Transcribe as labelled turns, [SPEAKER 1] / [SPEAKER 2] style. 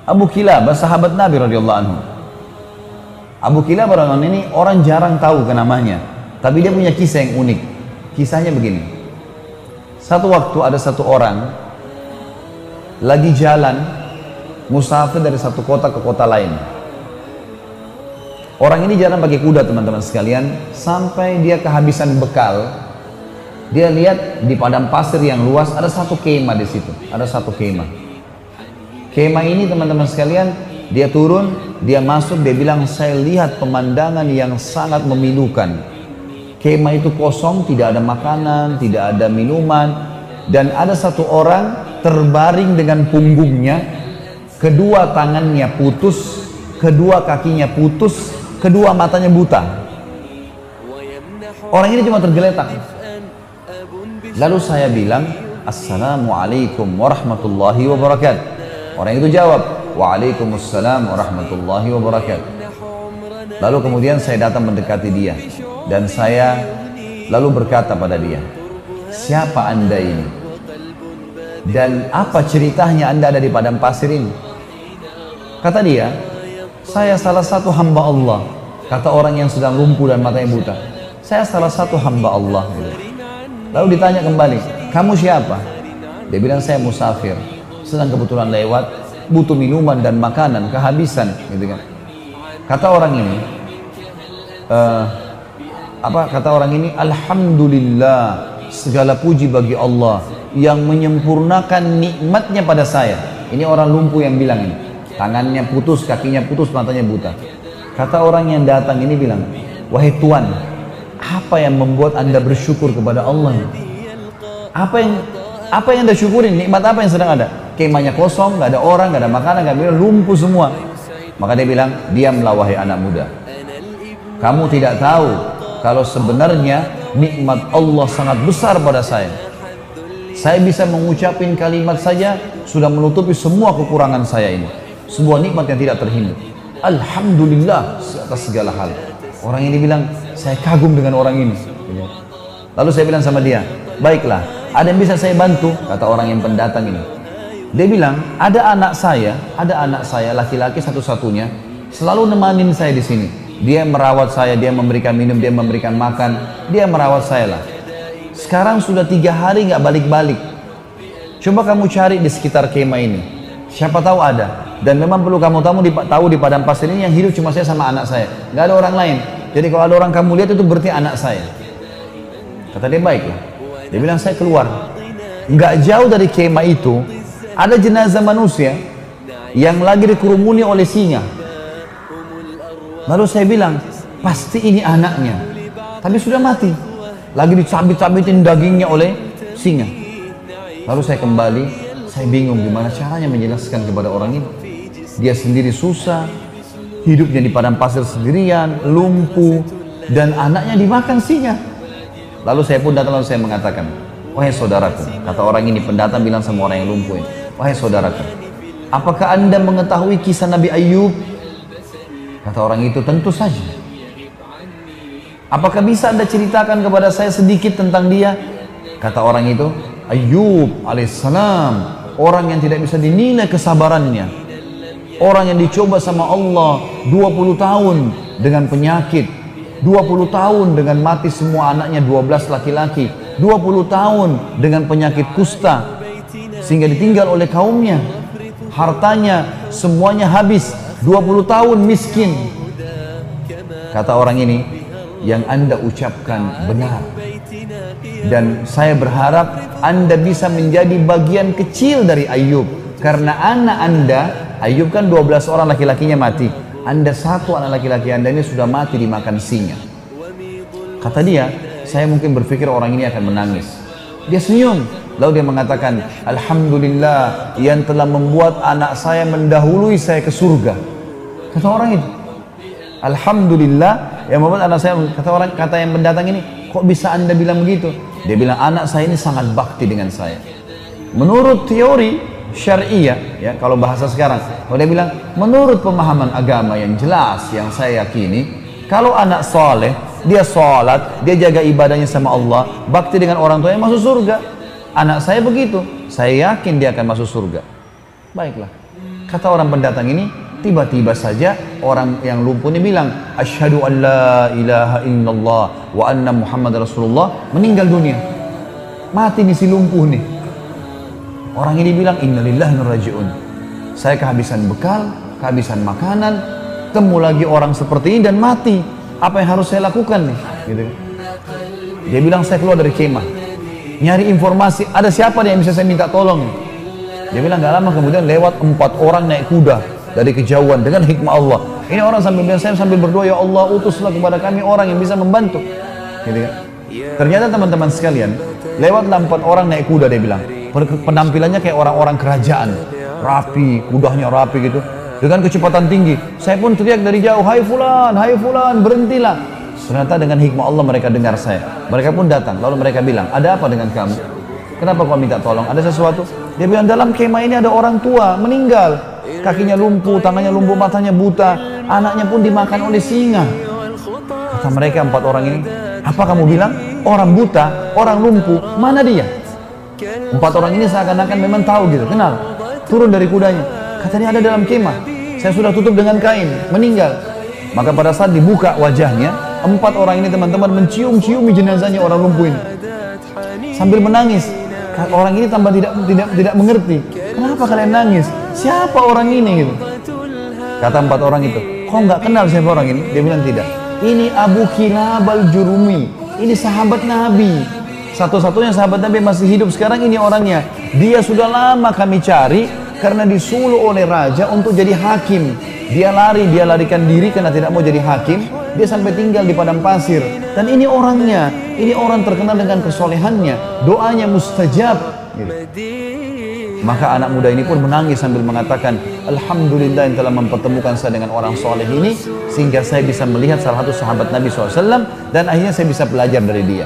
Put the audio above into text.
[SPEAKER 1] Abu Kilabah, sahabat Nabi radhiyallahu anhu. Abu Kilabah radhiyallahu anhu ini orang jarang tahu ke namanya, tapi dia punya kisah yang unik. Kisahnya begini. Satu waktu ada satu orang lagi jalan musafir dari satu kota ke kota lain. Orang ini jalan pakai kuda teman-teman sekalian, sampai dia kehabisan bekal. Dia lihat di padang pasir yang luas ada satu kemah di situ, ada satu kemah. Kemah ini teman-teman sekalian, dia turun, dia masuk, dia bilang, saya lihat pemandangan yang sangat memilukan. Kemah itu kosong, tidak ada makanan, tidak ada minuman, dan ada satu orang terbaring dengan punggungnya, kedua tangannya putus, kedua kakinya putus, kedua matanya buta. Orang ini cuma tergeletak. Lalu saya bilang, Assalamualaikum warahmatullahi wabarakatuh. Orang itu jawab, Waalaikumsalam warahmatullahi wabarakatuh. Lalu kemudian saya datang mendekati dia, dan saya lalu berkata pada dia, siapa anda ini? Dan apa ceritanya anda ada di padang pasir ini? Kata dia, saya salah satu hamba Allah. Kata orang yang sedang lumpuh dan matanya buta, saya salah satu hamba Allah. Lalu ditanya kembali, kamu siapa? Dia bilang, saya musafir, sedang kebetulan lewat, butuh minuman dan makanan, kehabisan, gitu kan. Kata orang ini, kata orang ini, Alhamdulillah, segala puji bagi Allah yang menyempurnakan nikmatnya pada saya. Ini orang lumpuh yang bilang ini, tangannya putus, kakinya putus, matanya buta. Kata orang yang datang ini bilang, wahai Tuhan, apa yang membuat anda bersyukur kepada Allah? Apa yang anda syukurin? Nikmat apa yang sedang ada? Kemahnya kosong, nggak ada orang, nggak ada makanan, nggak ada, lumpuh semua. Maka dia bilang, diamlah wahai anak muda. Kamu tidak tahu kalau sebenarnya nikmat Allah sangat besar pada saya. Saya bisa mengucapin kalimat saja sudah menutupi semua kekurangan saya ini. Sebuah nikmat yang tidak terhingga. Alhamdulillah atas segala hal. Orang ini bilang, saya kagum dengan orang ini. Lalu saya bilang sama dia, baiklah, ada yang bisa saya bantu? Kata orang yang pendatang ini. Dia bilang, ada anak saya laki-laki satu-satunya, selalu nemanin saya di sini. Dia merawat saya, dia memberikan minum, dia memberikan makan, dia merawat saya lah. Sekarang sudah 3 hari nggak balik-balik. Coba kamu cari di sekitar kemah ini, siapa tahu ada. Dan memang perlu kamu tahu di padang pasir ini yang hidup cuma saya sama anak saya, nggak ada orang lain. Jadi kalau ada orang kamu lihat itu berarti anak saya. Kata dia, baiklah. Dia bilang, saya keluar. Nggak jauh dari kemah itu ada jenazah manusia yang lagi dikerumuni oleh singa. Lalu saya bilang, pasti ini anaknya, tapi sudah mati, lagi dicabit-cabitin dagingnya oleh singa. Lalu saya kembali, saya bingung gimana caranya menjelaskan kepada orang ini. Dia sendiri susah, hidupnya di padang pasir sendirian, lumpuh, dan anaknya dimakan singa. Lalu saya pun datang, lalu saya mengatakan, wahai saudaraku, kata orang ini, pendatang bilang sama orang yang lumpuh ini, wahai saudaraku, apakah anda mengetahui kisah Nabi Ayub? Kata orang itu, tentu saja. Apakah bisa anda ceritakan kepada saya sedikit tentang dia? Kata orang itu, Ayub alaihissalam, orang yang tidak bisa dinilai kesabarannya, orang yang dicoba sama Allah 20 tahun dengan penyakit, 20 tahun dengan mati semua anaknya 12 laki-laki, 20 tahun dengan penyakit kusta sehingga ditinggal oleh kaumnya, hartanya semuanya habis, 20 tahun miskin. Kata orang ini, yang anda ucapkan benar, dan saya berharap anda bisa menjadi bagian kecil dari Ayub, karena anak anda, Ayub kan 12 orang laki-lakinya mati, anda satu anak laki-laki anda ini sudah mati dimakan singa. Kata dia, saya mungkin berpikir orang ini akan menangis. Dia senyum, lalu dia mengatakan, Alhamdulillah yang telah membuat anak saya mendahului saya ke surga. Kata orang itu, Alhamdulillah yang membuat anak saya. Kata yang pendatang ini, kok bisa anda bilang begitu? Dia bilang, anak saya ini sangat bakti dengan saya. Menurut teori syariah, ya kalau bahasa sekarang, kalau dia bilang, menurut pemahaman agama yang jelas yang saya yakini, kalau anak soleh, dia sholat, dia jaga ibadahnya sama Allah, bakti dengan orang tuanya, masuk surga. Anak saya begitu, saya yakin dia akan masuk surga. Baiklah. Kata orang pendatang ini, tiba-tiba saja orang yang lumpuh ini bilang, asyhadu an la ilaha illallah wa anna Muhammad Rasulullah, meninggal dunia. Mati nih si lumpuh nih. Orang ini bilang, innalillahi wa inna ilaihi raji'un. Saya kehabisan bekal, kehabisan makanan, temu lagi orang seperti ini dan mati. Apa yang harus saya lakukan nih? Gitu. Dia bilang, saya keluar dari kemah, nyari informasi, ada siapa nih yang bisa saya minta tolong? Dia bilang, gak lama kemudian lewat 4 orang naik kuda dari kejauhan dengan hikmah Allah. Ini orang sambil bilang, saya sambil berdoa, ya Allah utuslah kepada kami orang yang bisa membantu. Gitu kan? Ternyata teman-teman sekalian, lewatlah 4 orang naik kuda, dia bilang. Penampilannya kayak orang-orang kerajaan, rapi, kudanya rapi gitu, dengan kecepatan tinggi. Saya pun teriak dari jauh, hai fulan, berhentilah. Ternyata dengan hikmah Allah mereka dengar saya. Mereka pun datang, lalu mereka bilang, ada apa dengan kamu? Kenapa kau minta tolong? Ada sesuatu? Dia bilang, dalam kemah ini ada orang tua meninggal, kakinya lumpuh, tangannya lumpuh, matanya buta, anaknya pun dimakan oleh singa. Kata mereka 4 orang ini, apa kamu bilang? Orang buta, orang lumpuh, mana dia? 4 orang ini seakan-akan memang tahu gitu, kenal. Turun dari kudanya, katanya ada dalam kemah, saya sudah tutup dengan kain, meninggal. Maka pada saat dibuka wajahnya, 4 orang ini teman-teman mencium-ciumi jenazahnya orang lumpuh ini sambil menangis. Orang ini tambah tidak mengerti, kenapa kalian nangis? Siapa orang ini gitu? Kata 4 orang itu, kau nggak kenal siapa orang ini? Dia bilang tidak. Ini Abu Kilab al-Jurumi, ini sahabat Nabi, satu-satunya sahabat Nabi masih hidup sekarang. Ini orangnya. Dia sudah lama kami cari karena disuruh oleh raja untuk jadi hakim. Dia larikan diri karena tidak mau jadi hakim. Dia sampai tinggal di padang pasir. Dan ini orangnya, ini orang terkenal dengan kesolehannya, doanya mustajab. Gitu. Maka anak muda ini pun menangis sambil mengatakan, alhamdulillah yang telah mempertemukan saya dengan orang soleh ini, sehingga saya bisa melihat salah satu sahabat Nabi SAW, dan akhirnya saya bisa belajar dari dia.